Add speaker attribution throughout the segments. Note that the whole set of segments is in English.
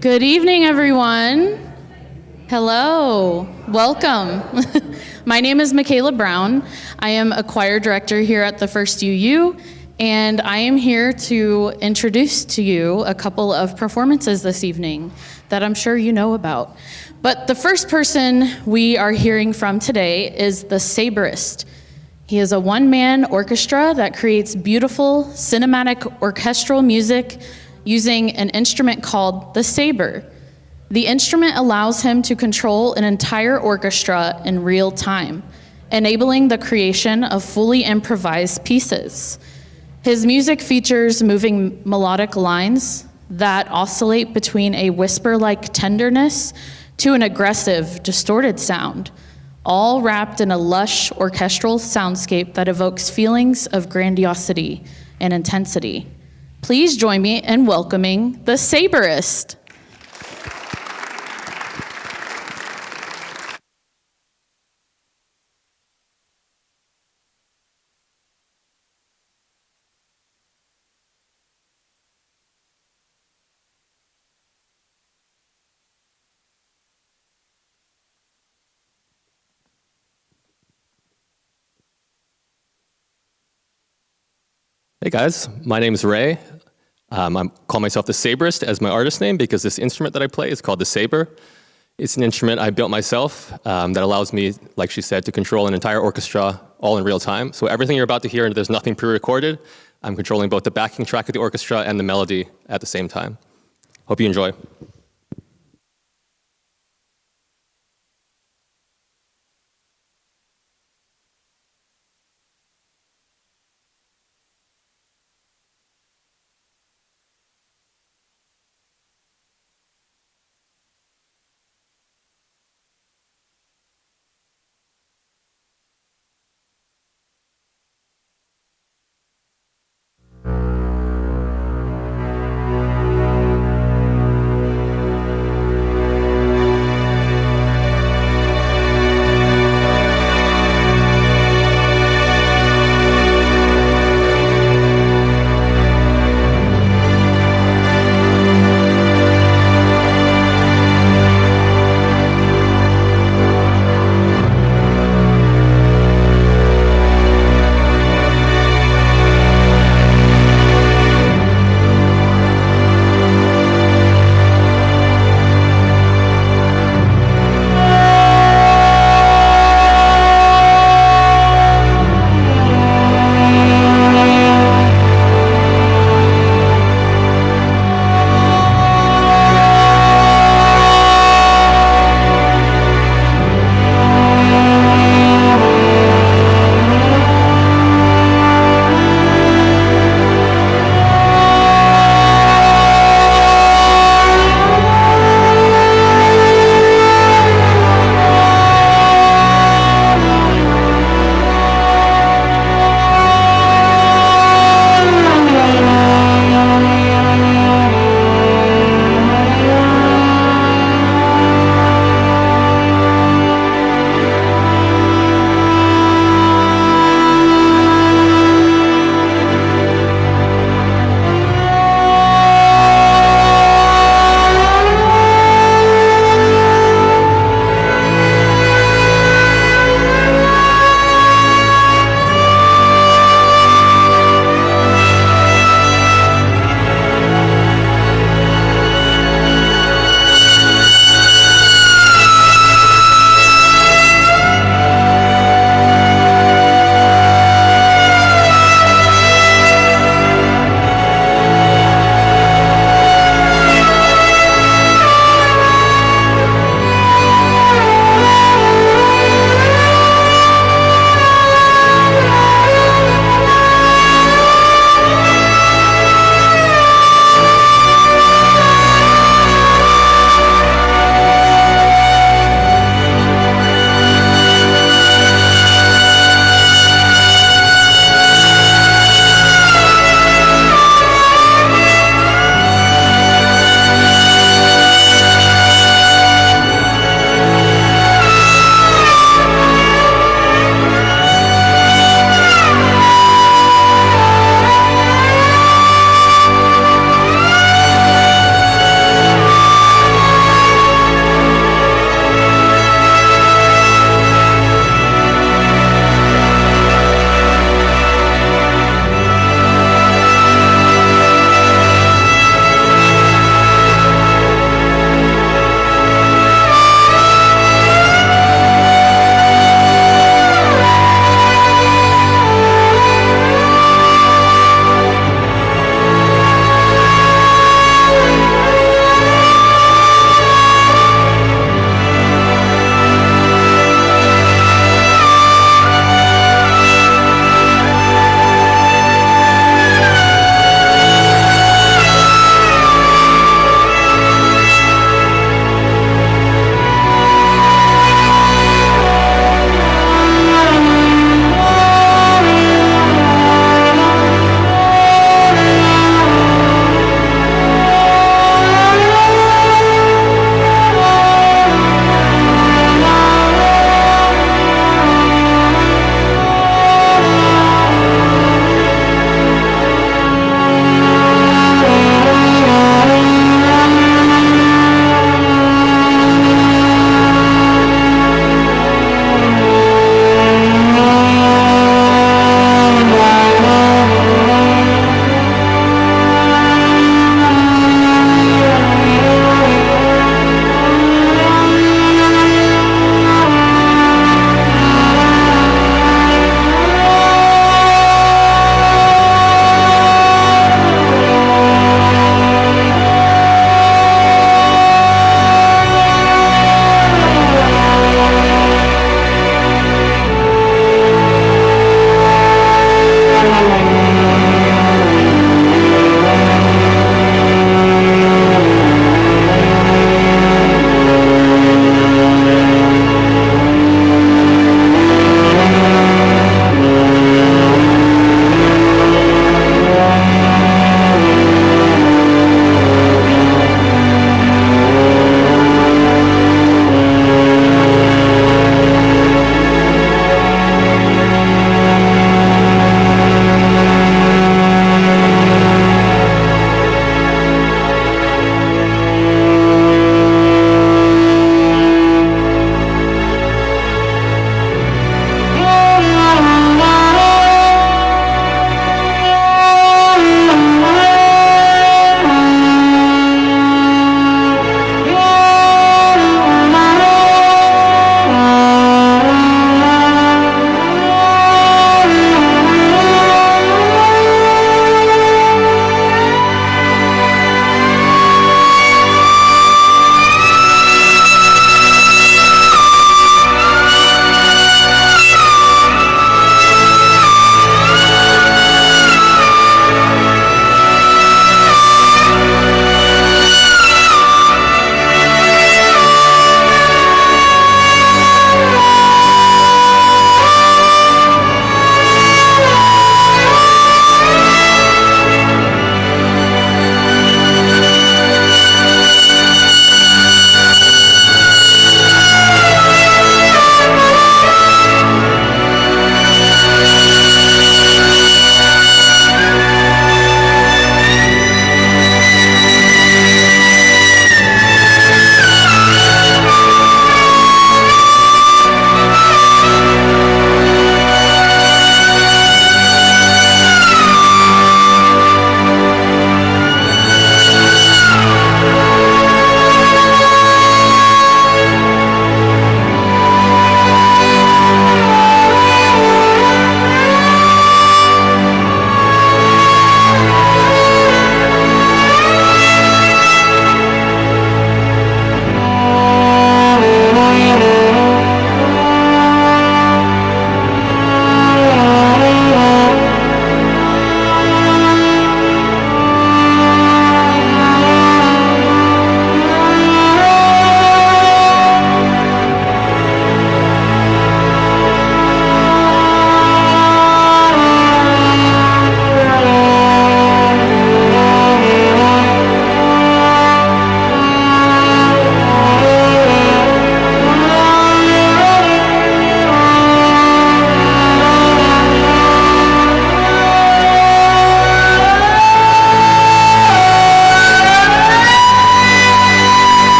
Speaker 1: Good evening, everyone. Hello, welcome. My name is Michaela Brown. I am a choir director here at the First UU, and I am here to introduce to you a couple of performances this evening that I'm sure you know about. But the first person we are hearing from today is the Saberist. He is a one-man orchestra that creates beautiful cinematic orchestral music using an instrument called the saber. The instrument allows him to control an entire orchestra in real time, enabling the creation of fully improvised pieces. His music features moving melodic lines that oscillate between a whisper-like tenderness to an aggressive, distorted sound, all wrapped in a lush orchestral soundscape that evokes feelings of grandiosity and intensity. Please join me in welcoming the Saberist.
Speaker 2: Hey guys, my name's Ray. I call myself the saberist as my artist name because this instrument that I play is called the saber. It's an instrument I built myself that allows me, like she said, to control an entire orchestra all in real time. So everything you're about to hear, there's nothing pre-recorded. I'm controlling both the backing track of the orchestra and the melody at the same time. Hope you enjoy.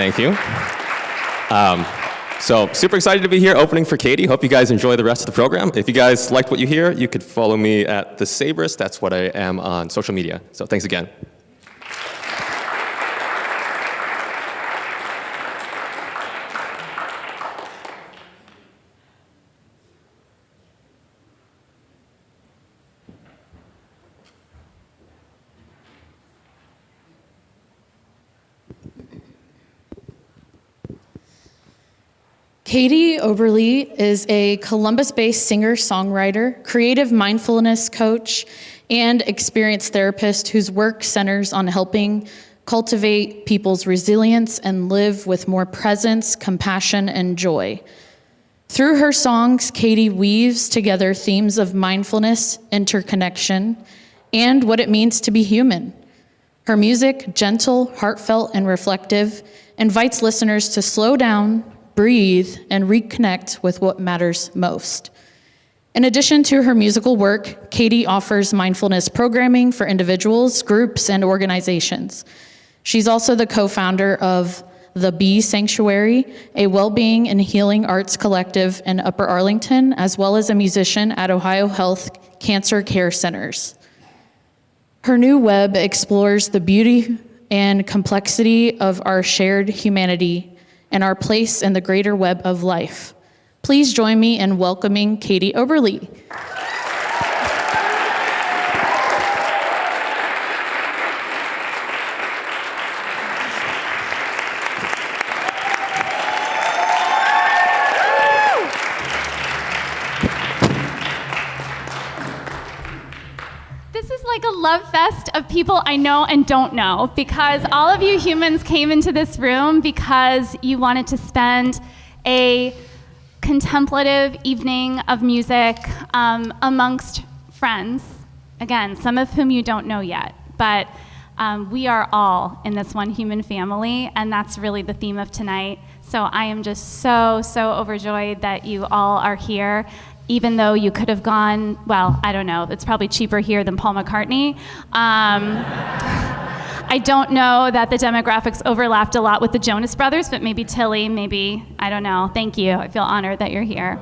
Speaker 2: Thank you. So super excited to be here opening for Katy. Hope you guys enjoy the rest of the program. If you guys liked what you hear, you could follow me at The Sabrist. That's what I am on social media. So thanks again.
Speaker 1: Katy Oberle is a Columbus-based singer-songwriter, creative mindfulness coach, and experienced therapist whose work centers on helping cultivate people's resilience and live with more presence, compassion, and joy. Through her songs, Katy weaves together themes of mindfulness, interconnection, and what it means to be human. Her music, gentle, heartfelt, and reflective, invites listeners to slow down, breathe, and reconnect with what matters most. In addition to her musical work, Katy offers mindfulness programming for individuals, groups, and organizations. She's also the co-founder of The Bee Sanctuary, a well-being and healing arts collective in Upper Arlington, as well as a musician at Ohio Health Cancer Care Centers. Her new web explores the beauty and complexity of our shared humanity and our place in the greater web of life. Please join me in welcoming Katy Oberle.
Speaker 3: This is like a love fest of people I know and don't know, because all of you humans came into this room because you wanted to spend a contemplative evening of music amongst friends. Again, some of whom you don't know yet, but we are all in this one human family, and that's really the theme of tonight. So I am just so overjoyed that you all are here. Even though you could have gone, well, I don't know, it's probably cheaper here than Paul McCartney. I don't know that the demographics overlapped a lot with the Jonas Brothers, but maybe Tilly, maybe, I don't know. Thank you, I feel honored that you're here.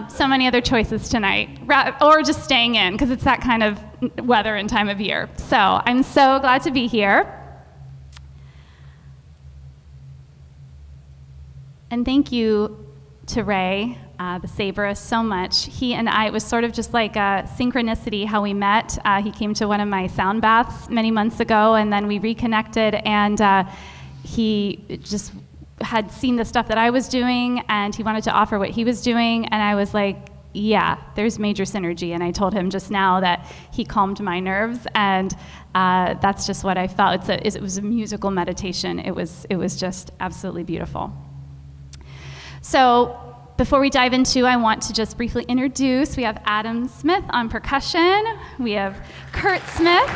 Speaker 3: So many other choices tonight, or just staying in, because it's that kind of weather and time of year. So I'm so glad to be here. And thank you to Ray, the Sabrist, so much. He and I, it was sort of just like a synchronicity how we met. He came to one of my sound baths many months ago, and then we reconnected, and he just had seen the stuff that I was doing, and he wanted to offer what he was doing, and I was like, yeah, there's major synergy. And I told him just now that he calmed my nerves, and that's just what I felt. It was a musical meditation. It was just absolutely beautiful. So before we dive into, I want to just briefly introduce, we have Adam Smith on percussion, we have Kurt Smith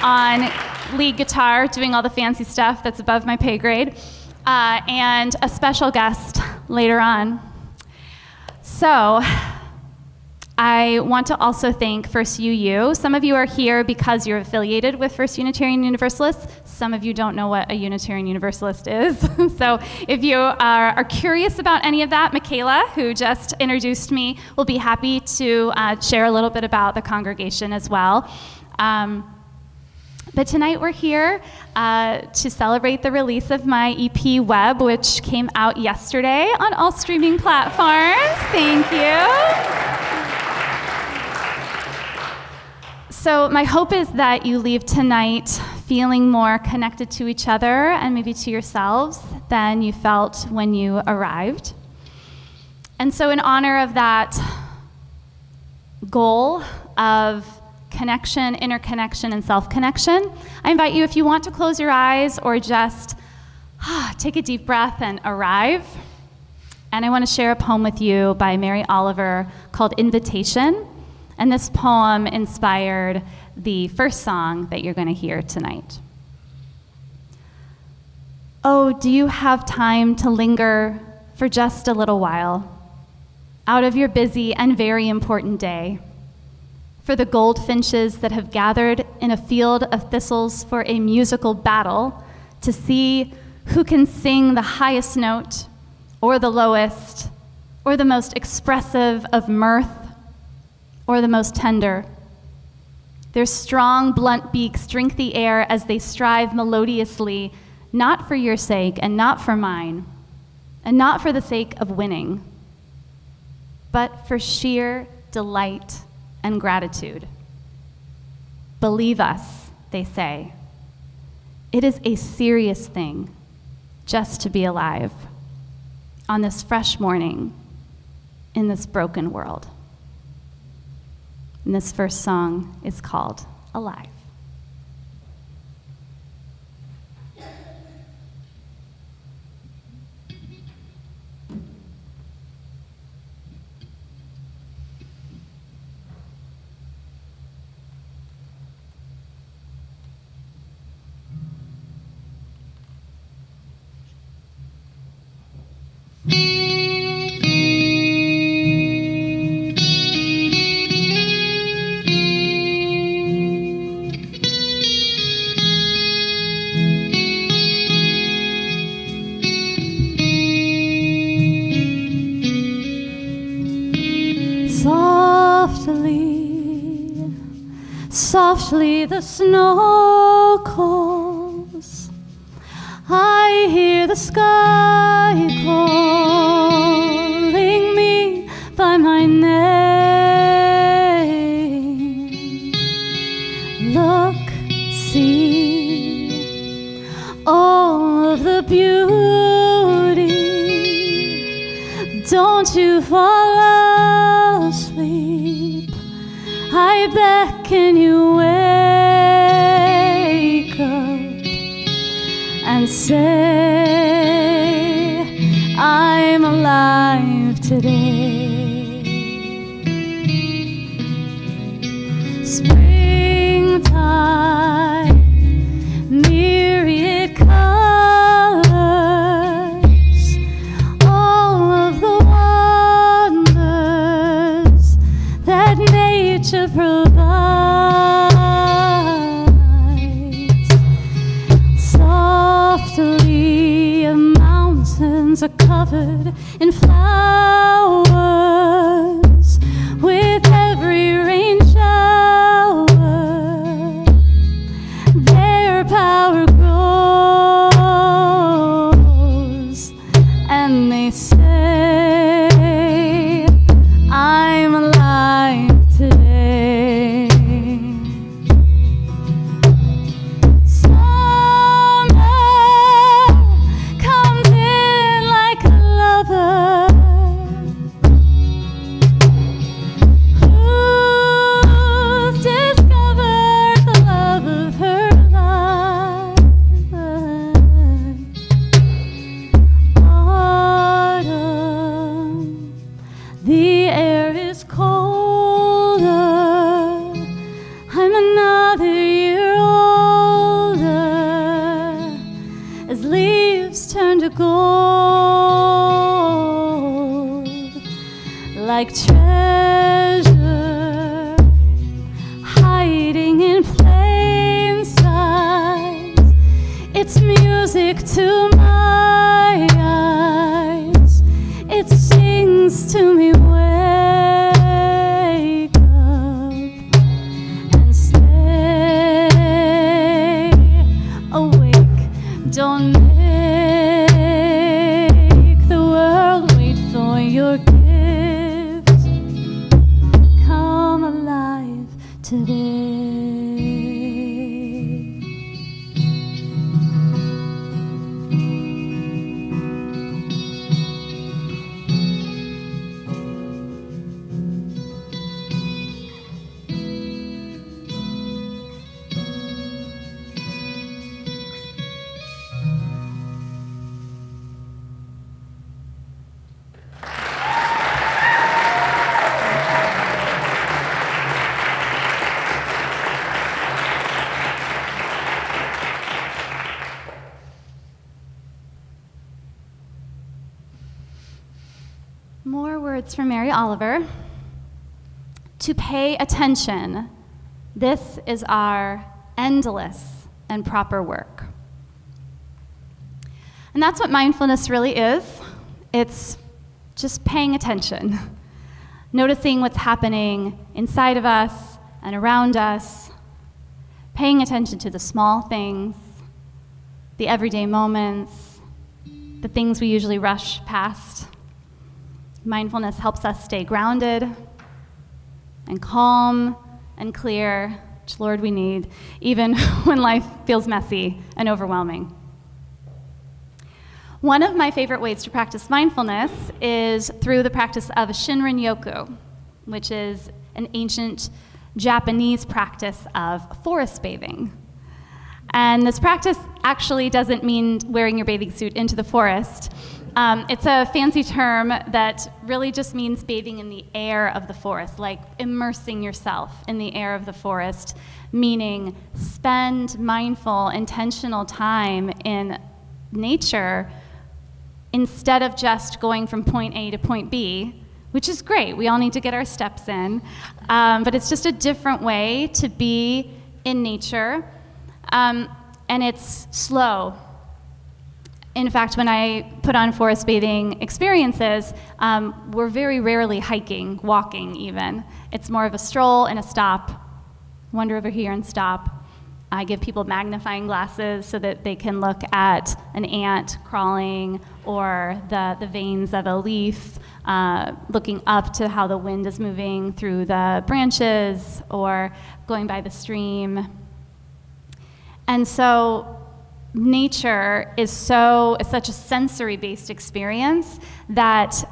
Speaker 3: on lead guitar, doing all the fancy stuff that's above my pay grade, and a special guest later on. So I want to also thank First UU. Some of you are here because you're affiliated with First Unitarian Universalists. Some of you don't know what a Unitarian Universalist is. So if you are curious about any of that, Michaela, who just introduced me, will be happy to share a little bit about the congregation as well. But tonight we're here to celebrate the release of my EP Web, which came out yesterday on all streaming platforms. Thank you. So my hope is that you leave tonight feeling more connected to each other and maybe to yourselves than you felt when you arrived. And so in honor of that goal of connection, interconnection, and self-connection, I invite you, if you want to close your eyes or just take a deep breath and arrive. And I want to share a poem with you by Mary Oliver called Invitation. And this poem inspired the first song that you're going to hear tonight. Oh, do you have time to linger for just a little while out of your busy and very important day for the goldfinches that have gathered in a field of thistles for a musical battle to see who can sing the highest note, or the lowest, or the most expressive of mirth, or the most tender. Their strong, blunt beaks drink the air as they strive melodiously, not for your sake and not for mine, and not for the sake of winning, but for sheer delight and gratitude. Believe us, they say. It is a serious thing just to be alive on this fresh morning in this broken world. And this first song is called Alive.
Speaker 4: Softly the snow calls. I hear the sky calling me by my name. Look, see all of the beauty. Don't you fall asleep. I beckon you wake up and say, I'm alive today. Springtime, myriad colors, all of the wonders that nature provides. Softly, mountains are covered in flowers. With every rain shower, their power grows, and they say, I'm alive today. Summer comes in like a lover who's discovered the love of her life. Autumn, the air is colder. I'm another year older as leaves turn to gold, like treasure hiding in plain sight. It's music to my eyes. It sings to me, wake up and stay awake. Don't make the world wait for your gift. Come alive today. More words from Mary Oliver. To pay attention. This is our endless and proper work.
Speaker 3: And that's what mindfulness really is. It's just paying attention, noticing what's happening inside of us and around us, paying attention to the small things, the everyday moments, the things we usually rush past. Mindfulness helps us stay grounded and calm and clear, which, Lord, we need, even when life feels messy and overwhelming. One of my favorite ways to practice mindfulness is through the practice of Shinrin-yoku, which is an ancient Japanese practice of forest bathing. And this practice actually doesn't mean wearing your bathing suit into the forest. It's a fancy term that really just means bathing in the air of the forest, like immersing yourself in the air of the forest, meaning spend mindful, intentional time in nature instead of just going from point A to point B, which is great. We all need to get our steps in. But it's just a different way to be in nature. And it's slow. In fact, when I put on forest bathing experiences, we're very rarely hiking, walking even. It's more of a stroll and a stop. Wander over here and stop. I give people magnifying glasses so that they can look at an ant crawling or the veins of a leaf, looking up to how the wind is moving through the branches or going by the stream. And so nature is such a sensory-based experience that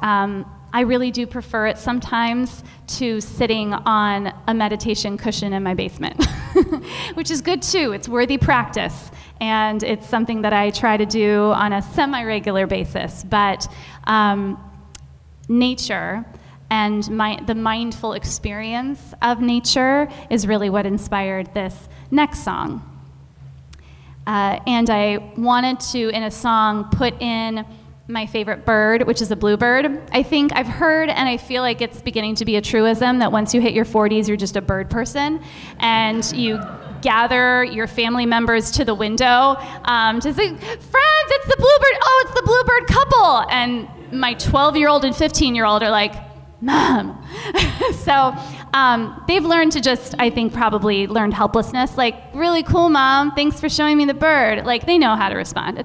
Speaker 3: I really do prefer it sometimes to sitting on a meditation cushion in my basement, which is good too. It's worthy practice, and it's something that I try to do on a semi-regular basis. But nature and the mindful experience of nature is really what inspired this next song. And I wanted to, in a song, put in my favorite bird, which is a bluebird. I think I've heard, and I feel like it's beginning to be a truism, that once you hit your 40s, you're just a bird person, and you gather your family members to the window to say, friends, it's the bluebird, oh, it's the bluebird couple. And my 12-year-old and 15-year-old are like, Mom. So they've learned to just, I think, probably learned helplessness. Like, really cool, Mom. Thanks for showing me the bird. Like, they know how to respond.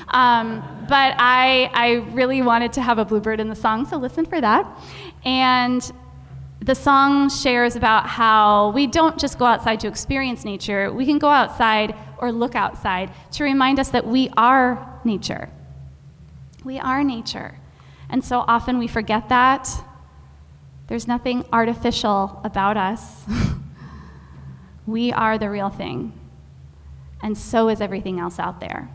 Speaker 3: But I really wanted to have a bluebird in the song, so listen for that. And the song shares about how we don't just go outside to experience nature. We can go outside or look outside to remind us that we are nature. We are nature. And so often we forget that. There's nothing artificial about us. We are the real thing. And so is everything else out there.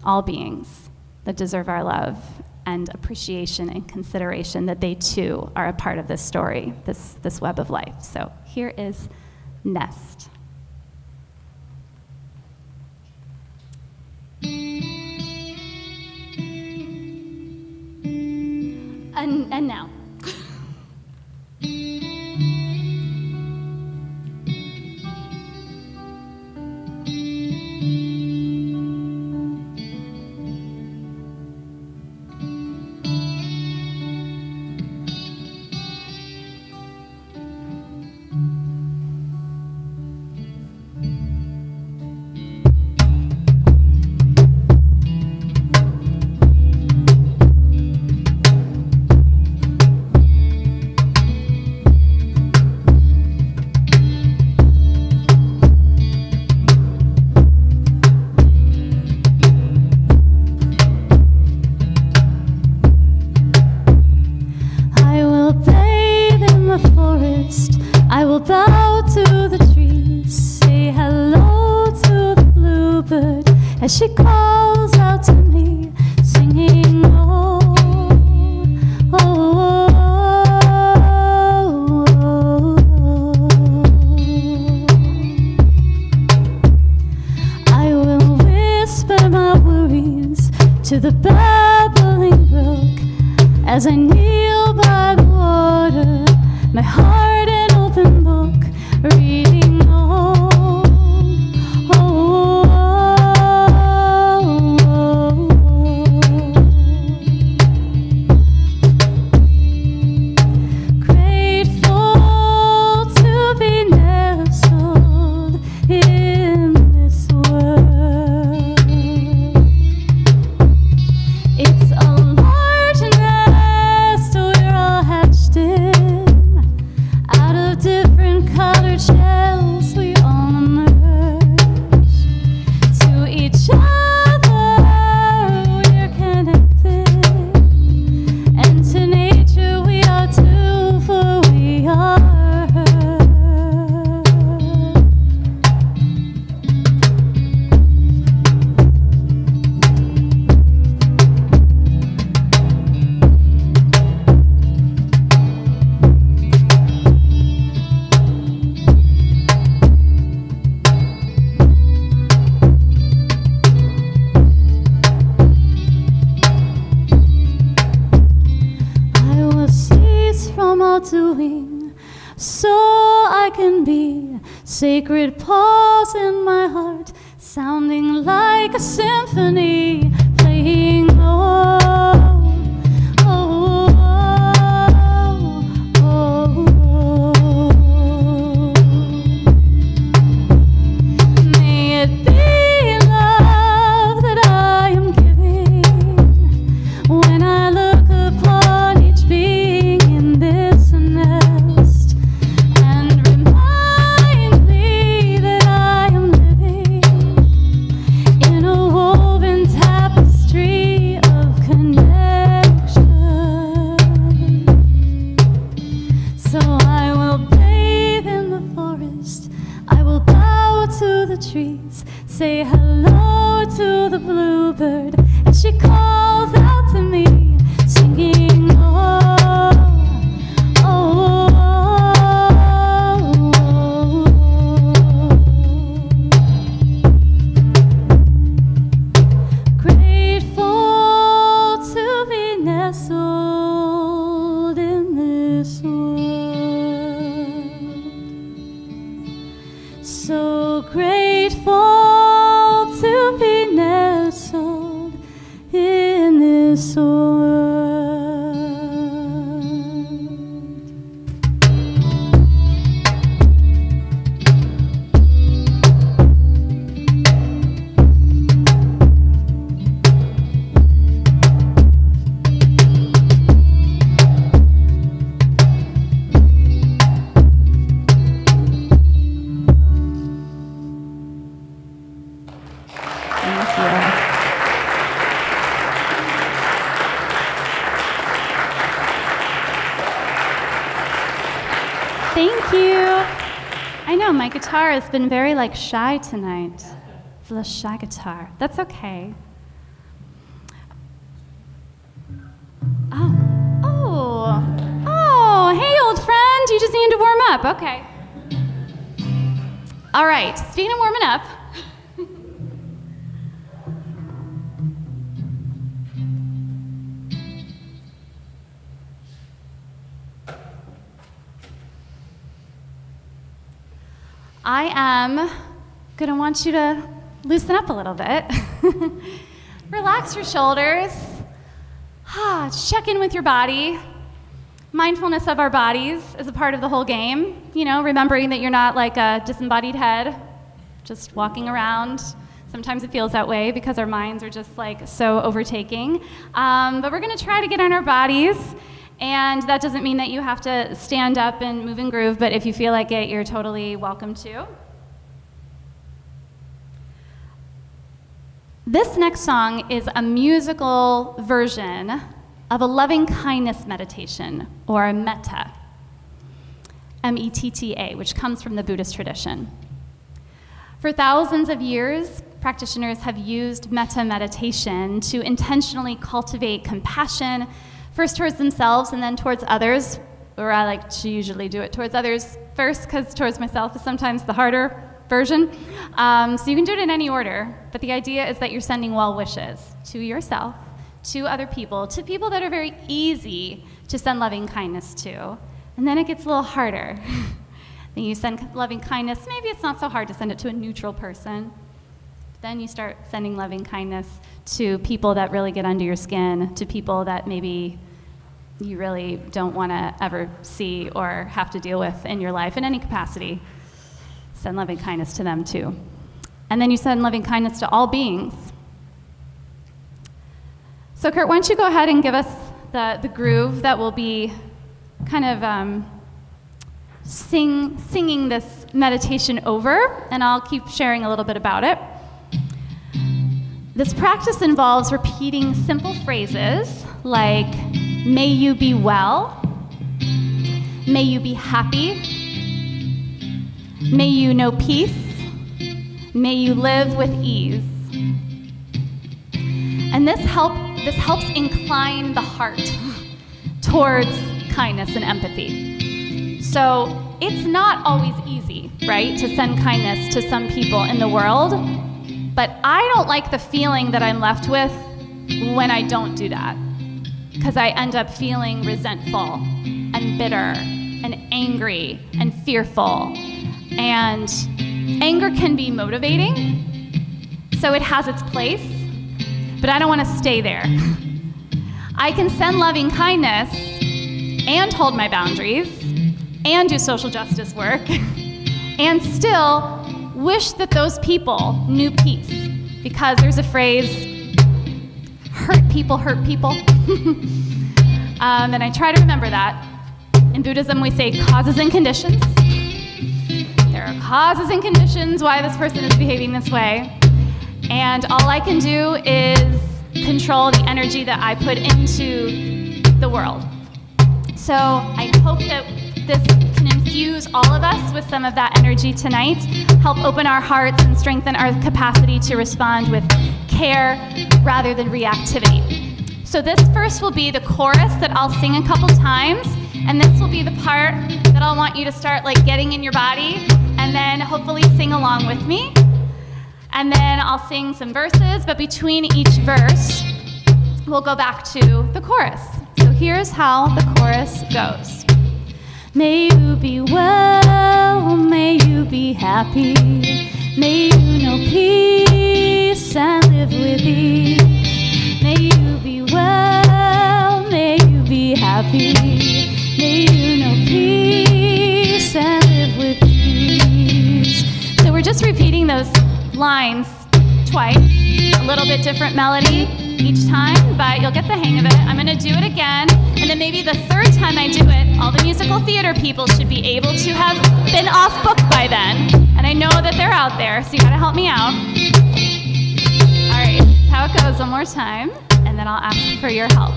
Speaker 3: All beings that deserve our love and appreciation and consideration, that they too are a part of this story, this web of life. So here is Nest. And now.
Speaker 4: As she calls out to me, singing, oh, oh, oh, oh, oh. I will whisper my worries to the babbling brook as I kneel by the water, my heart an open book, reading, oh, oh, oh. doing, so I can be sacred pause in my heart, sounding like a symphony, playing May it be love that I am giving when I look upon each being in this nest, and remind me that I am living in a woven tapestry of connection. So I will bathe in the forest, I will bow to the trees, say hello to the bluebird as she calls out to me, singing grateful to be nestled in this world. So grateful to be nestled in this world. Thank you. Thank you. I know my guitar has been very shy tonight. It's a little shy guitar. That's okay. Oh, hey old friend, you just need to warm up. Okay. All right, speaking of warming up, I am going to want you to loosen up a little bit. Relax your shoulders. Check in with your body. Mindfulness of our bodies is a part of the whole game. Remembering that you're not like a disembodied head, just walking around. Sometimes it feels that way because our minds are just so overtaking. But we're going to try to get on our bodies. And that doesn't mean that you have to stand up and move and groove, but if you feel like it, you're totally welcome to. This next song is a musical version of a loving kindness meditation, or a metta, M-E-T-T-A, which comes from the Buddhist tradition. For thousands of years, practitioners have used metta meditation to intentionally cultivate compassion, first towards themselves and then towards others, or I like to usually do it towards others first, because towards myself is sometimes the harder version. So you can do it in any order, but the idea is that you're sending well wishes to yourself, to other people, to people that are very easy to send loving kindness to. And then it gets a little harder. Then you send loving kindness, maybe it's not so hard to send it to a neutral person. Then you start sending loving kindness to people that really get under your skin, to people that maybe you really don't want to ever see or have to deal with in your life in any capacity. Send loving kindness to them too. And then you send loving kindness to all beings. So Kurt, why don't you go ahead and give us the groove that will be kind of singing this meditation over, and I'll keep sharing a little bit about it. This practice involves repeating simple phrases like, may you be well, may you be happy, may you know peace, may you live with ease. And this helps incline the heart towards kindness and empathy. So it's not always easy, right, to send kindness to some people in the world, but I don't like the feeling that I'm left with when I don't do that, because I end up feeling resentful and bitter
Speaker 3: and angry and fearful. And anger can be motivating, so it has its place, but I don't want to stay there. I can send loving kindness and hold my boundaries and do social justice work and still wish that those people knew peace, because there's a phrase, hurt people hurt people. And I try to remember that. In Buddhism, we say causes and conditions. There are causes and conditions why this person is behaving this way. And all I can do is control the energy that I put into the world. So I hope that this can infuse all of us with some of that energy tonight, help open our hearts and strengthen our capacity to respond with care rather than reactivity. So this first will be the chorus that I'll sing a couple times, and this will be the part that I'll want you to start like getting in your body, and then hopefully sing along with me. And then I'll sing some verses, but between each verse, we'll go back to the chorus. So here's how the chorus goes.
Speaker 4: May you be well, may you be happy, may you know peace and live with ease. May you be well, may you be happy, may you know peace and live with ease. So we're just repeating those lines twice, a little bit different melody each time, but you'll get the hang of it. I'm going to do it again, and then maybe the third time I do it, all the musical theater people should be able to have been off book by then, and I know that they're out there, so you got to help me out. All right, that's how it goes one more time, and then I'll ask for your help.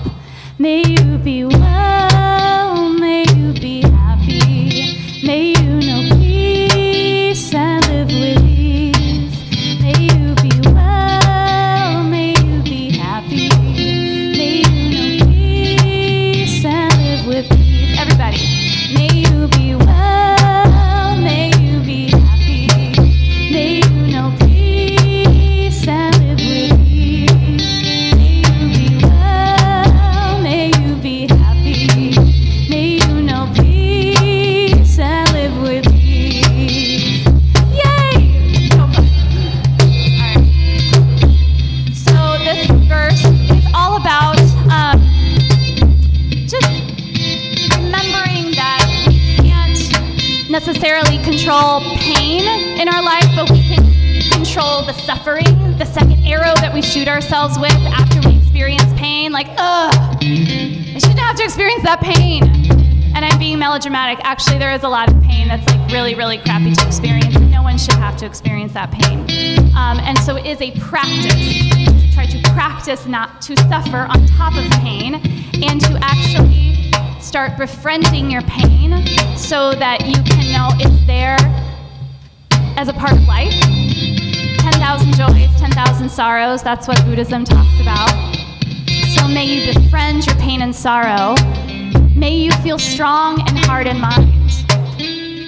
Speaker 4: May you be well, may you be happy, may you know peace and live with ease. May you be well, may you be happy, may you know peace and live with ease. Everybody, may you be well, may you be happy, may you know peace and live with ease. May you be well, may you be happy, may you know peace and live with ease. Yay! So fun. All right. So this verse is all about just remembering that we can't necessarily control pain in our life, but we can control the suffering, the second arrow that we shoot ourselves with after we experience pain. Like, ugh, I shouldn't have to experience that pain. And I'm being melodramatic. Actually, there is a lot of pain that's like really, really crappy to experience. No one should have to experience that pain. And so it is a practice to try to practice not to suffer on top of pain and to actually start befriending your pain so that you can know it's there as a part of life. 10,000 joys, 10,000 sorrows, that's what Buddhism talks about. So may you befriend your pain and sorrow. May you feel strong in heart and mind.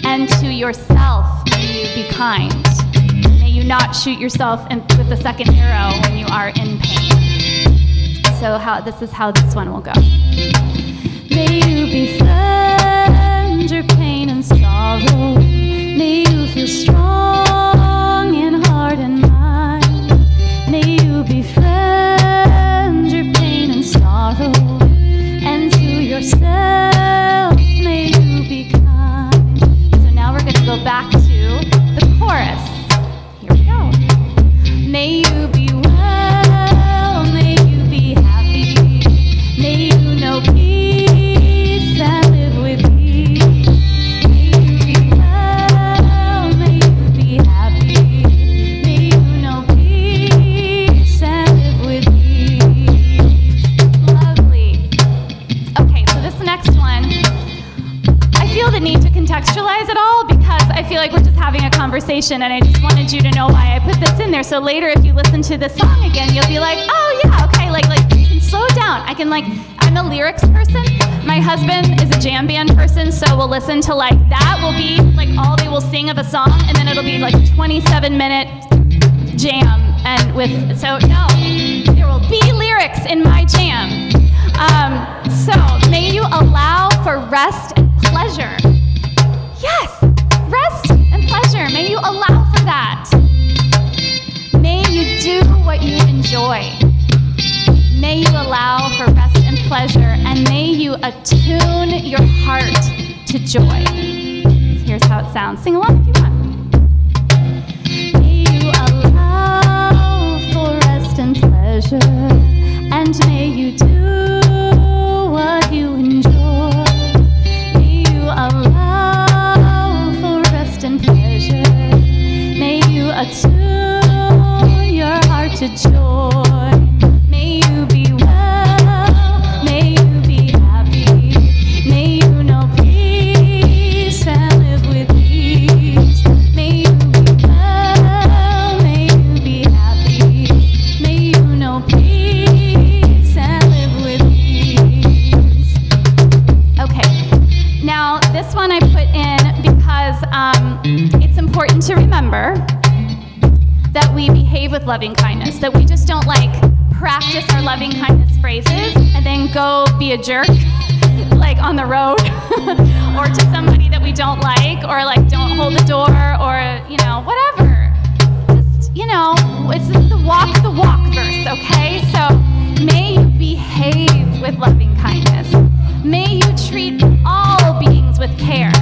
Speaker 4: And to yourself, may you be kind. May you not shoot yourself with the second arrow when you are in pain. So this is how this one will go. May you befriend your pain and sorrow. May you feel strong in heart and mind. May you befriend your pain and sorrow. And to yourself, may you be kind. So now we're going to go back to the chorus. Here we go. May you be well, may you be happy, may you know peace and live with ease. May you be well, may you be happy, may you know peace and live with ease. Lovely. Okay, so this next one, I feel the need to contextualize it all because I feel like we're just having a conversation and I just wanted you to know why I put this in there. So later if you listen to this song again, you'll be like, oh yeah, okay, like you can slow down. I'm a lyrics person. My husband is a jam band person, so we'll listen to like that will be like all they will sing of a song and then it'll be like a 27-minute jam. And so no, there will be lyrics in my jam. So may you allow for rest and pleasure
Speaker 3: allow for rest and pleasure, and may you attune your heart to joy. Here's how it sounds. Sing along if you want. May you allow for rest and pleasure, and may you do what you enjoy. May you allow for rest and pleasure. May you attune your heart to joy. May you be well. May you be happy. May you know peace and live with ease. May you be well. May you be happy. May you know peace and live with ease. Okay, now this one I put in because it's important to remember that we behave with loving kindness, that we just don't like practice our loving kindness phrases and then go be a jerk like on the road or to somebody that we don't like, or like don't hold the door, or whatever. Just it's just the walk verse, okay? So may you behave with loving kindness. May you treat all beings with care,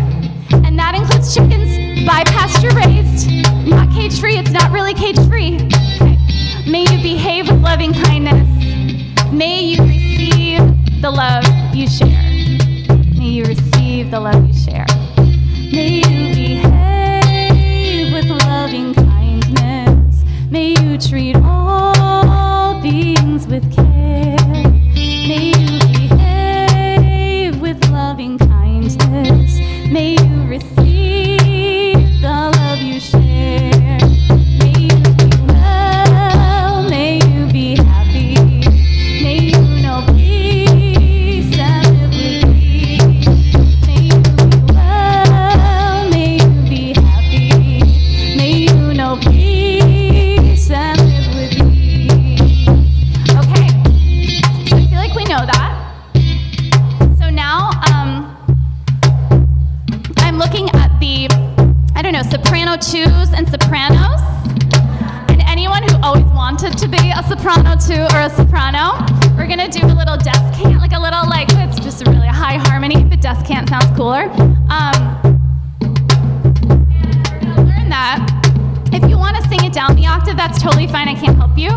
Speaker 3: and that includes chickens by pasture raised, not cage free. It's not really cage free. Okay. May you behave with loving kindness. May you receive the love you share. May you receive the love you share. May you behave with loving kindness. May you treat all beings with care. May you behave with loving kindness. May you receive the love you share. May you be well. May you be happy. May you know peace and live with ease. May you be well. May you be happy. May you know peace and live with ease. Okay, so I feel like we know that. So now, I'm looking at the, soprano twos and sopranos. And anyone who always wanted to be a soprano two or a soprano, we're gonna do a little descant, it's just a really high harmony, but descant sounds cooler. Learn that. If you wanna sing it down the octave, that's totally fine, I can't help you.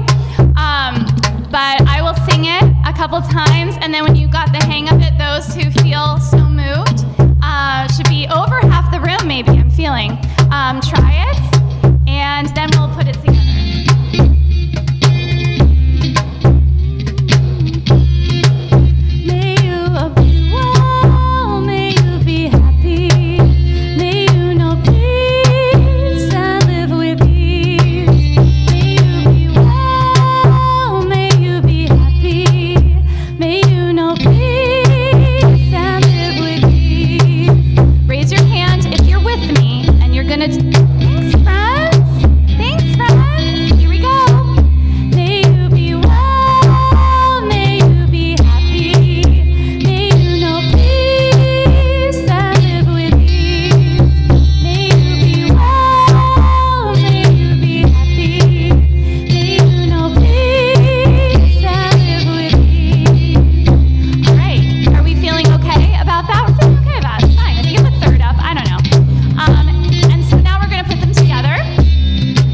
Speaker 3: But I will sing it a couple times, and then when you got the hang of it, those who feel so moved, should be over half the room maybe, I'm feeling. Try it, and then we'll put it together. May you be well, may you be happy, may you know peace and live with ease. May you be well, may you be happy, may you know peace and live with ease. Raise your hand if you're with me, and you're gonna. Thanks, friends. Thanks, friends. Here we go. May you be well. May you be happy. May you know peace and live with ease. May you be well. May you be happy. May you know peace and live with ease. All right. Are we feeling okay about that? We're feeling okay about it. It's fine. I think it's a third up. I don't know. And so now we're going to put them together.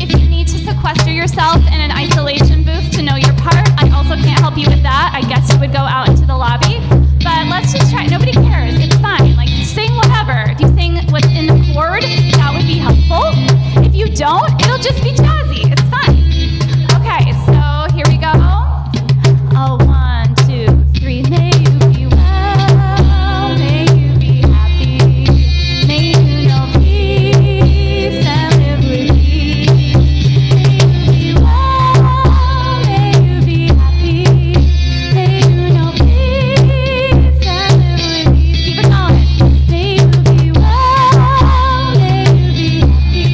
Speaker 3: If you need to sequester yourself in an isolation booth to know your part, I also can't help you with that. I guess you would go out into the lobby. But let's just try. Nobody cares. It's fine. Like, sing whatever. If you sing what's in the chord, that would be helpful. If you don't, it'll just be jazzy. It's fine. Okay, so here we go. 1, 2, 3. May you be well. May you be happy. May you know peace and live with ease. May you be well. May you be happy. May you know peace and live with ease. Keep it going. May you be well. May you be happy.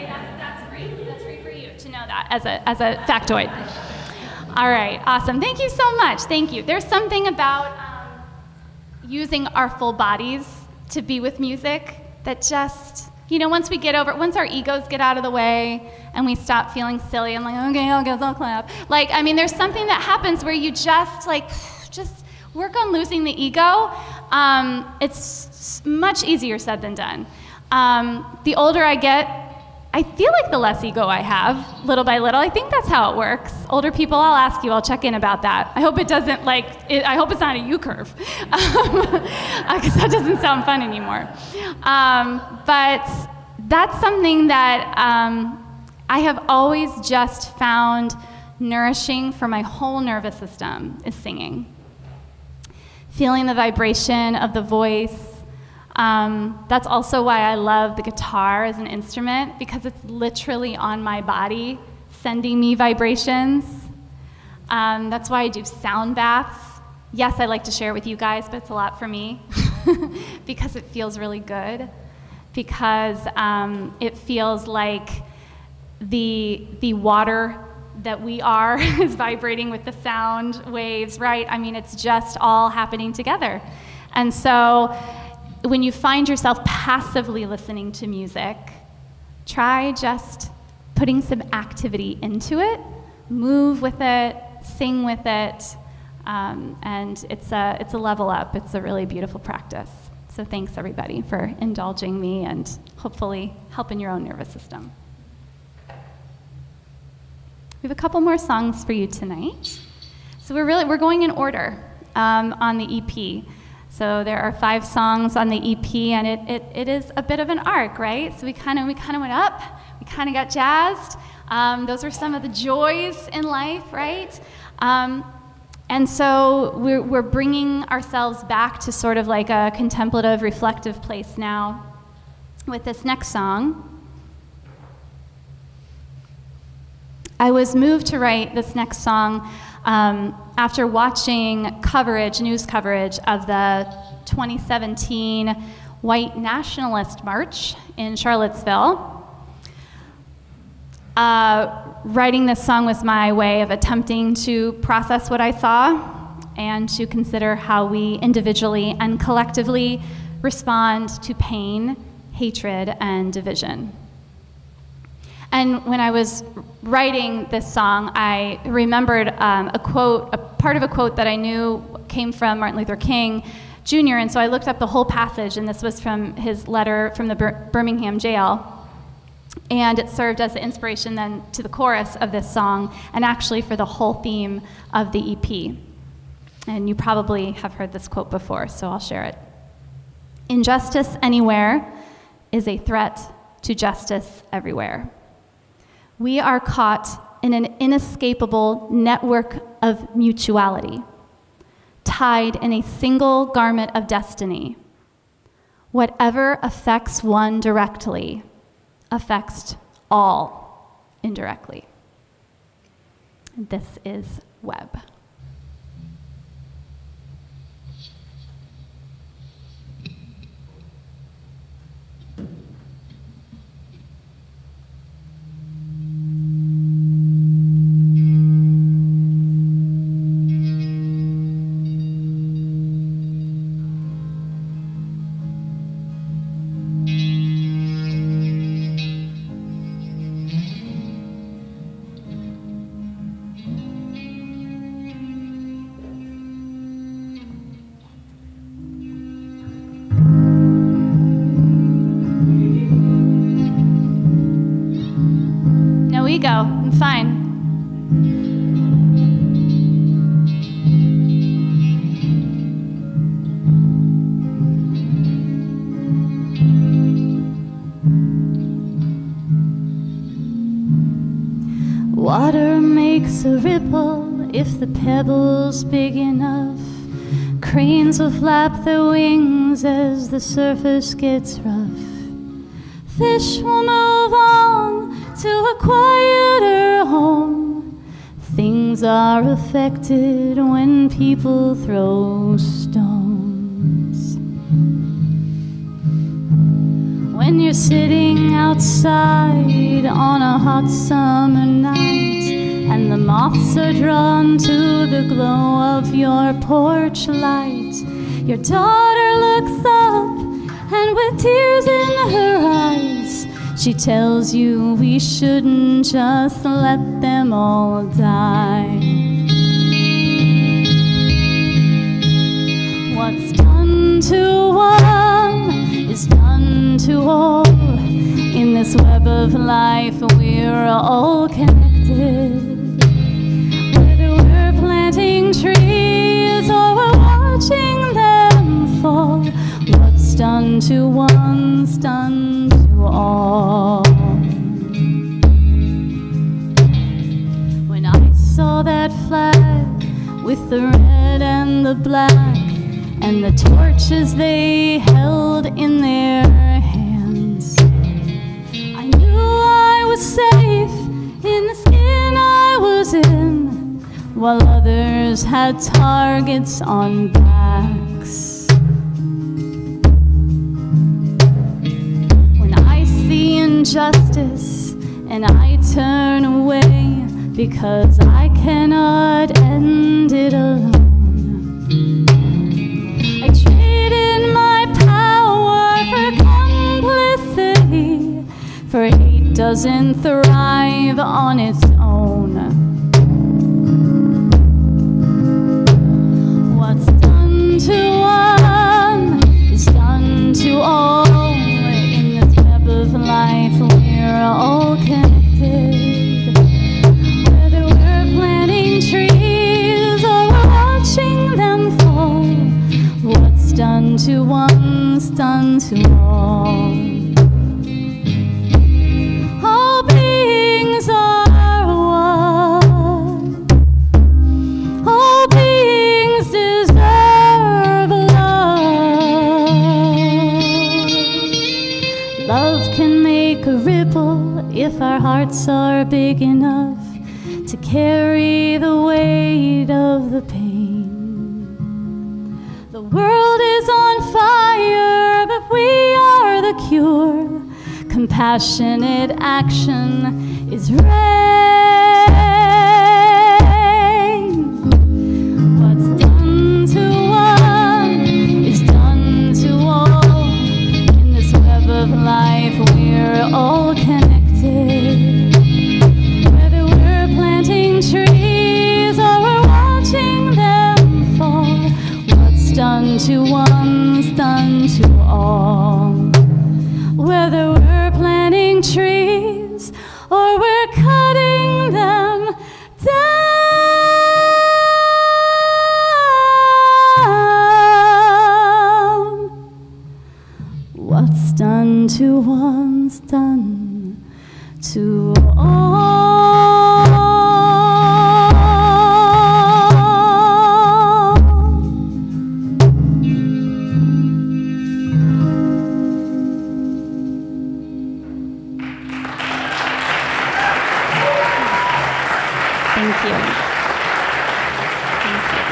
Speaker 3: That's free. That's free for you to know that as a factoid. All right, awesome. Thank you so much. Thank you. There's something about using our full bodies to be with music that just, once our egos get out of the way and we stop feeling silly, I'm like, okay, I'll clap. There's something that happens where you just work on losing the ego. It's much easier said than done. The older I get, I feel like the less ego I have, little by little. I think that's how it works. Older people, I'll check in about that. I hope it doesn't I hope it's not a U-curve, because that doesn't sound fun anymore. But that's something that I have always just found nourishing for my whole nervous system is singing. Feeling the vibration of the voice. That's also why I love the guitar as an instrument, because it's literally on my body, sending me vibrations. That's why I do sound baths. Yes, I like to share it with you guys, but it's a lot for me because it feels really good, because it feels like the water that we are is vibrating with the sound waves, right? It's just all happening together. And so when you find yourself passively listening to music, try just putting some activity into it, move with it, sing with it, and it's a level up. It's a really beautiful practice. So thanks everybody for indulging me and hopefully helping your own nervous system. We have a couple more songs for you tonight. So we're going in order on the EP. So there are 5 songs on the EP, and it is a bit of an arc, right? So we kind of went up, we kind of got jazzed. Those are some of the joys in life, right? And so we're bringing ourselves back to sort of like a contemplative, reflective place now with this next song. I was moved to write this next song after watching news coverage of the 2017 White Nationalist March in Charlottesville. Writing this song was my way of attempting to process what I saw and to consider how we individually and collectively respond to pain, hatred, and division. And when I was writing this song, I remembered a part of a quote that I knew came from Martin Luther King Jr., and so I looked up the whole passage, and this was from his letter from the Birmingham jail. And it served as the inspiration then to the chorus of this song, and actually for the whole theme of the EP. And you probably have heard this quote before, so I'll share it. Injustice anywhere is a threat to justice everywhere. We are caught in an inescapable network of mutuality, tied in a single garment of destiny. Whatever affects one directly affects all indirectly. This is Webb. Go. I'm fine.
Speaker 4: Water makes a ripple if the pebble's big enough. Cranes will flap their wings as the surface gets rough. Fish will move on to a quieter home. Things are affected when people throw stones. When you're sitting outside on a hot summer night, and the moths are drawn to the glow of your porch light, your daughter looks up, and with tears in her eyes, she tells you we shouldn't just let them all die. What's done to one is done to all. In this web of life, we're all connected. Whether we're planting trees or we're watching them fall, what's done to one's done to all. When I saw that flag with the red and the black, and the torches they held in their hands, I knew I was safe in the skin I was in, while others had targets on backs. When I see injustice and I turn away because I cannot end it alone, I traded my power for complicity, for hate doesn't thrive on its own. What's done to one is done to all. In this web of life, we're all connected. Whether we're planting trees or we're watching them fall, what's done to one's done to all. All beings are one. All beings deserve love. Love can make a ripple if our hearts are big enough to carry the weight of the pain. The world is on fire, but we are the cure. Compassionate action is rain. What's done to one is done to all. In this web of life, we're all connected. Whether we're planting trees or we're watching them fall, what's done to one's done to all. Whether we're planting trees or we're cutting them down, what's done to one's done to all. Thank you. Thank you.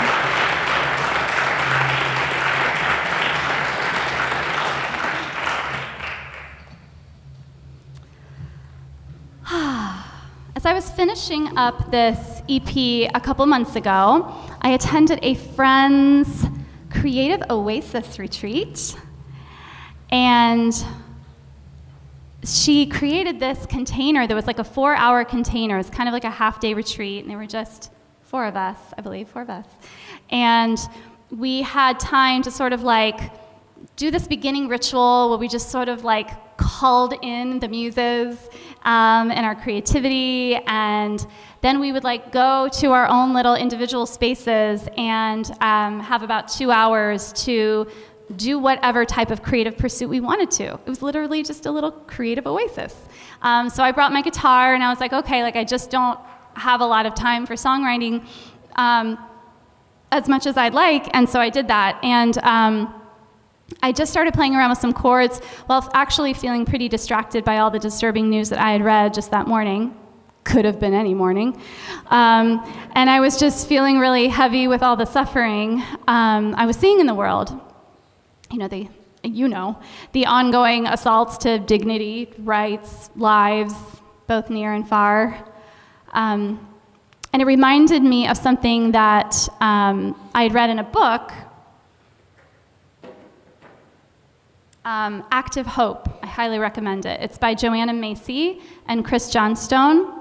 Speaker 4: As I was finishing up this EP a couple months ago, I attended a friend's creative oasis retreat, and she created this container. There was like a 4-hour container. It was kind of like a half-day retreat, and there were just 4 of us, I believe, 4 of us. And we had time to sort of like do this beginning ritual where we just sort of like called in the muses and our creativity, and then we would like go to our own little individual spaces and have about 2 hours to do whatever type of creative pursuit we wanted to. It was literally just a little creative oasis. So I brought my guitar, and I was like, okay, like I just don't have a lot of time for songwriting as much as I'd like, and so I did that. And I just started playing around with some chords while actually feeling pretty distracted by all the disturbing news that I had read just that morning. Could have been any morning. And I was just feeling really heavy with all the suffering I was seeing in the world. You know, the
Speaker 3: you know, the ongoing assaults to dignity, rights, lives, both near and far. And it reminded me of something that I had read in a book, Active Hope. I highly recommend it. It's by Joanna Macy and Chris Johnstone.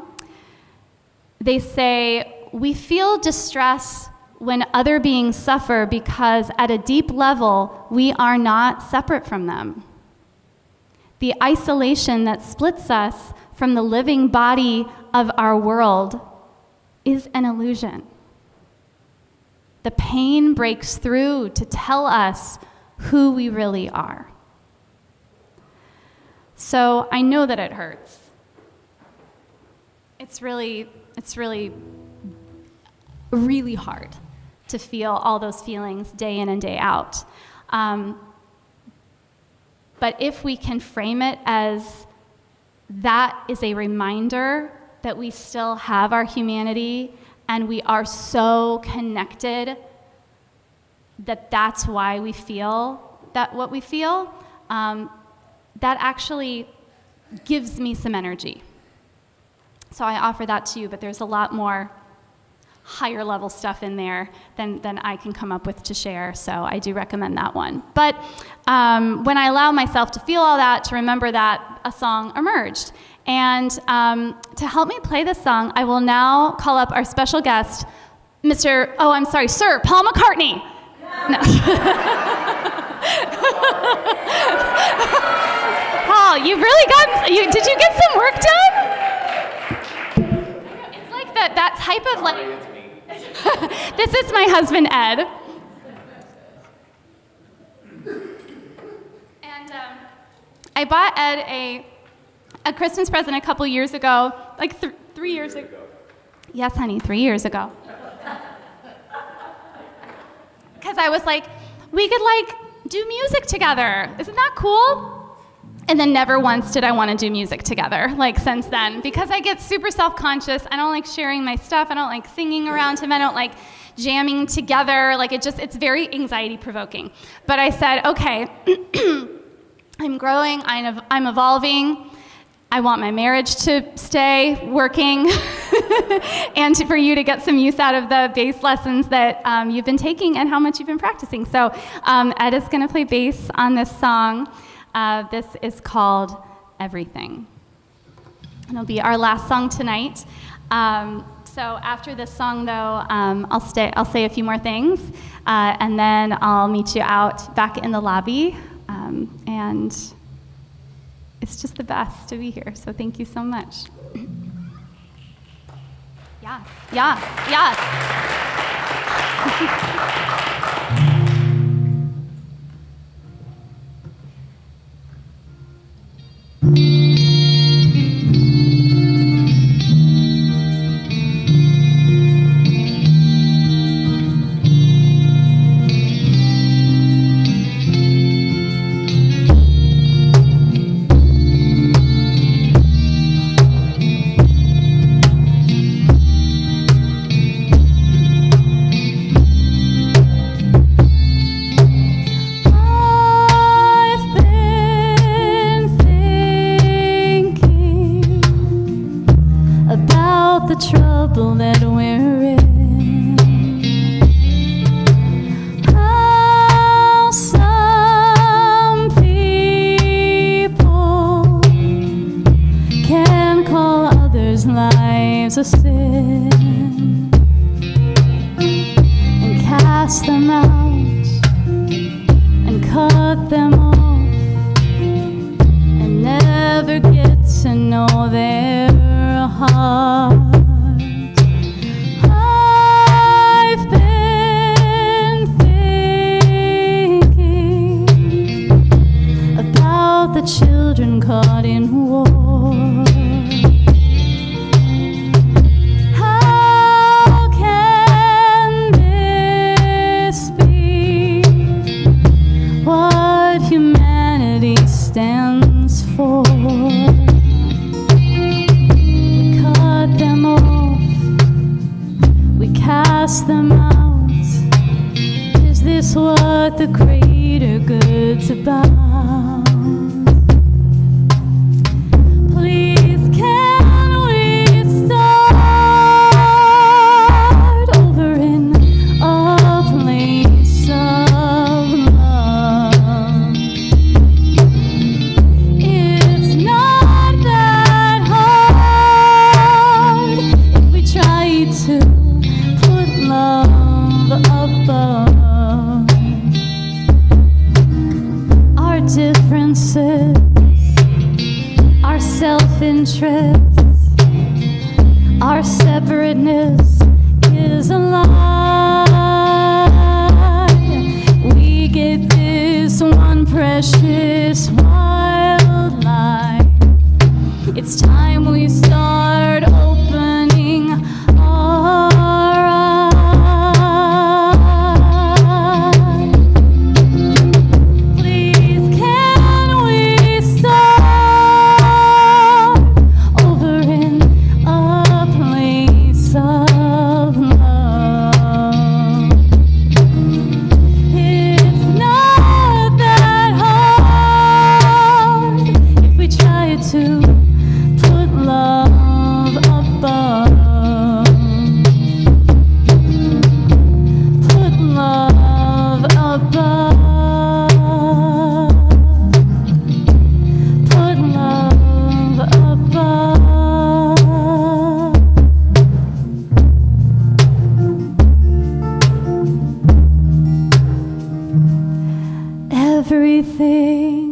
Speaker 3: They say, we feel distress when other beings suffer because at a deep level, we are not separate from them. The isolation that splits us from the living body of our world is an illusion. The pain breaks through to tell us who we really are. So I know that it hurts. It's really hard to feel all those feelings day in and day out. But if we can frame it as that is a reminder that we still have our humanity and we are so connected that that's why we feel that what we feel, that actually gives me some energy. So I offer that to you, but there's a lot more higher level stuff in there than I can come up with to share, so I do recommend that one. But when I allow myself to feel all that, to remember that, a song emerged. And to help me play this song, I will now call up our special guest, Sir Paul McCartney. No. Paul, you've really did you get some work done? It's like that type of like, this is my husband, Ed. And I bought Ed a Christmas present a couple years ago, like 3 years ago. Yes, honey, 3 years ago. Because I was like, we could like do music together. Isn't that cool? And then never once did I want to do music together, like since then, because I get super self-conscious. I don't like sharing my stuff. I don't like singing around him. I don't like jamming together. Like it's very anxiety provoking. But I said, okay, I'm growing, I'm evolving. I want my marriage to stay working and for you to get some use out of the bass lessons that you've been taking and how much you've been practicing. So Ed is going to play bass on this song. This is called Everything. And it'll be our last song tonight. So after this song, though, I'll say a few more things, and then I'll meet you out back in the lobby. And it's just the best to be here, so thank you so much. Yes, yes, yes.
Speaker 4: A sin and cast them out and cut them off and never get to know their heart. I've been thinking about the children caught in war. Stands for. We cut them off, we cast them out. Is this what the greater good words abound. Please, can we start over in a place of love? It's not that hard if we try to put love above our differences, our self-interest, our separateness is a lie. We get this one precious wildlife. It's time we start opening our eyes. Please, can we start over in a place of love? It's not that hard if we try to put love above. Put love above. Put love above. Everything.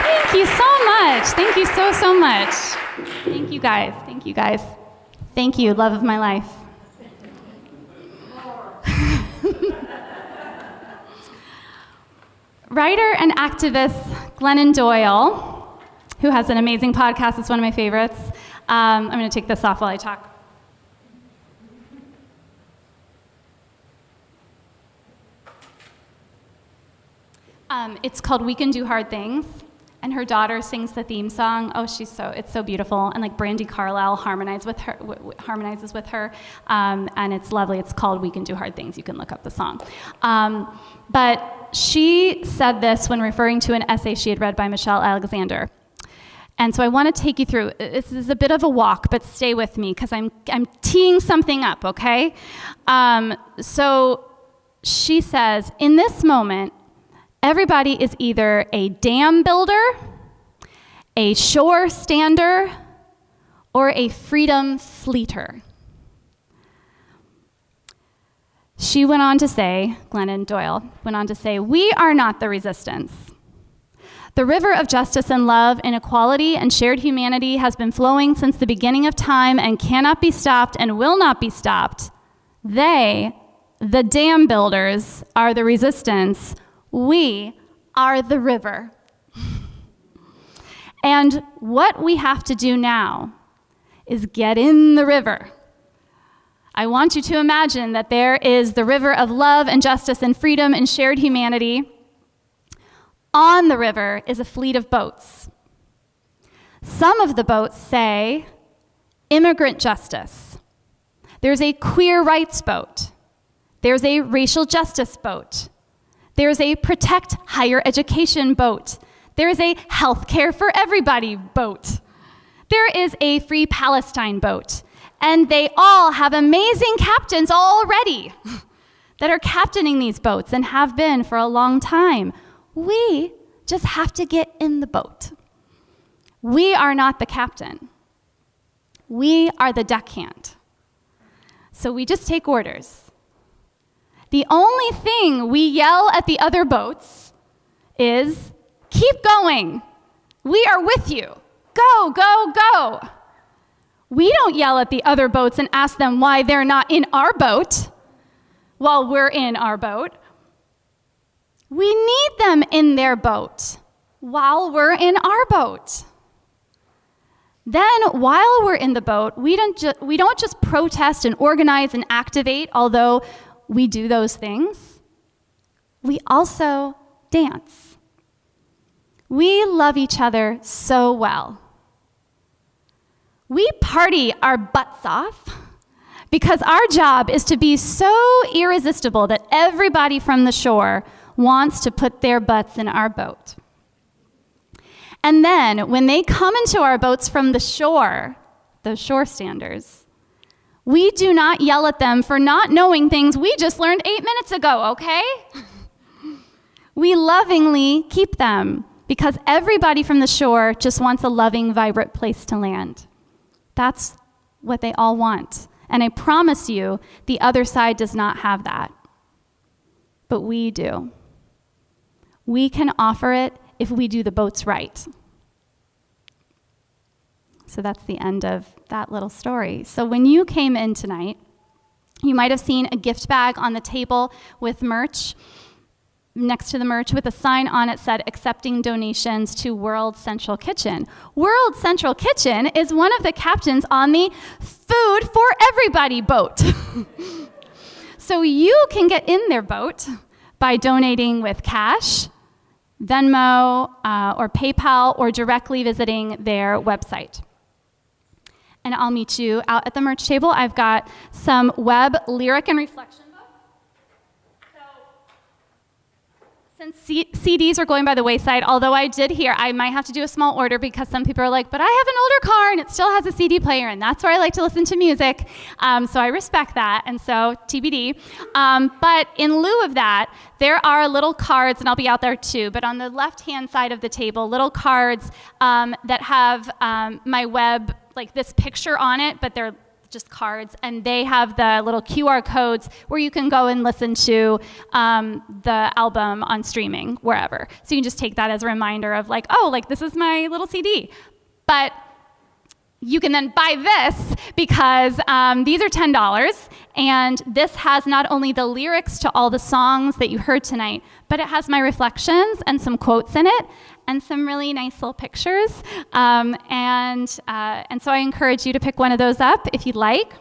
Speaker 3: Thank you so much. Thank you so much. Thank you guys. Thank you guys. Thank you, love of my life. Writer and activist Glennon Doyle, who has an amazing podcast, it's one of my favorites. I'm going to take this off while I talk. It's called We Can Do Hard Things, and her daughter sings the theme song. Oh, it's so beautiful, and like Brandi Carlile harmonizes with her, and it's lovely. It's called We Can Do Hard Things. You can look up the song. But she said this when referring to an essay she had read by Michelle Alexander. And so I want to take you through. This is a bit of a walk, but stay with me because I'm teeing something up, okay? So she says, in this moment, everybody is either a dam builder, a shore stander, or a freedom fleeter. She went on to say, Glennon Doyle went on to say, we are not the resistance. The river of justice and love, inequality, and shared humanity has been flowing since the beginning of time and cannot be stopped and will not be stopped. They, the dam builders, are the resistance. We are the river. And what we have to do now is get in the river. I want you to imagine that there is the river of love and justice and freedom and shared humanity. On the river is a fleet of boats. Some of the boats say immigrant justice. There's a queer rights boat. There's a racial justice boat. There's a protect higher education boat. There is a healthcare for everybody boat. There is a free Palestine boat. And they all have amazing captains already that are captaining these boats and have been for a long time. We just have to get in the boat. We are not the captain. We are the deckhand. So we just take orders. The only thing we yell at the other boats is, keep going. We are with you. Go, go, go. We don't yell at the other boats and ask them why they're not in our boat while we're in our boat. We need them in their boat while we're in our boat. Then, while we're in the boat, we don't just protest and organize and activate, although we do those things. We also dance. We love each other so well. We party our butts off because our job is to be so irresistible that everybody from the shore wants to put their butts in our boat. And then, when they come into our boats from the shore, those shore standers, we do not yell at them for not knowing things we just learned 8 minutes ago, okay? We lovingly keep them because everybody from the shore just wants a loving, vibrant place to land. That's what they all want. And I promise you, the other side does not have that. But we do. We can offer it if we do the boats right. So that's the end of that little story. So when you came in tonight, you might have seen a gift bag on the table with merch, next to the merch with a sign on it said, accepting donations to World Central Kitchen. World Central Kitchen is one of the captains on the Food for Everybody boat. So you can get in their boat by donating with cash, Venmo, or PayPal, or directly visiting their website. And I'll meet you out at the merch table. I've got some web lyric and reflection books. So, since CDs are going by the wayside, although I did hear I might have to do a small order because some people are like, but I have an older car and it still has a CD player, and that's where I like to listen to music. So I respect that, and so TBD. But in lieu of that, there are little cards, and I'll be out there too, but on the left-hand side of the table, little cards that have my web, like this picture on it, but they're just cards, and they have the little QR codes where you can go and listen to the album on streaming, wherever. So you can just take that as a reminder of like, oh, like this is my little CD. But you can then buy this because these are $10, and this has not only the lyrics to all the songs that you heard tonight, but it has my reflections and some quotes in it, and some really nice little pictures. And so I encourage you to pick one of those up if you'd like.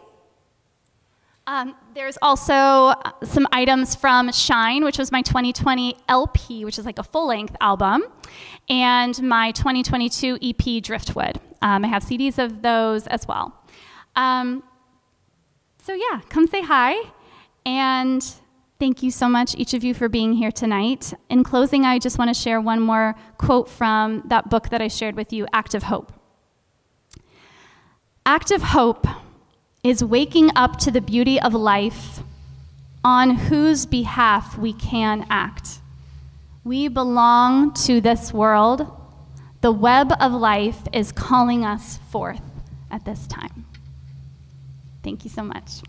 Speaker 3: There's also some items from Shine, which was my 2020 LP, which is like a full-length album, and my 2022 EP, Driftwood. I have CDs of those as well. So yeah, come say hi, and thank you so much, each of you, for being here tonight. In closing, I just want to share one more quote from that book that I shared with you, Act of Hope. Act of hope is waking up to the beauty of life on whose behalf we can act. We belong to this world. The web of life is calling us forth at this time. Thank you so much.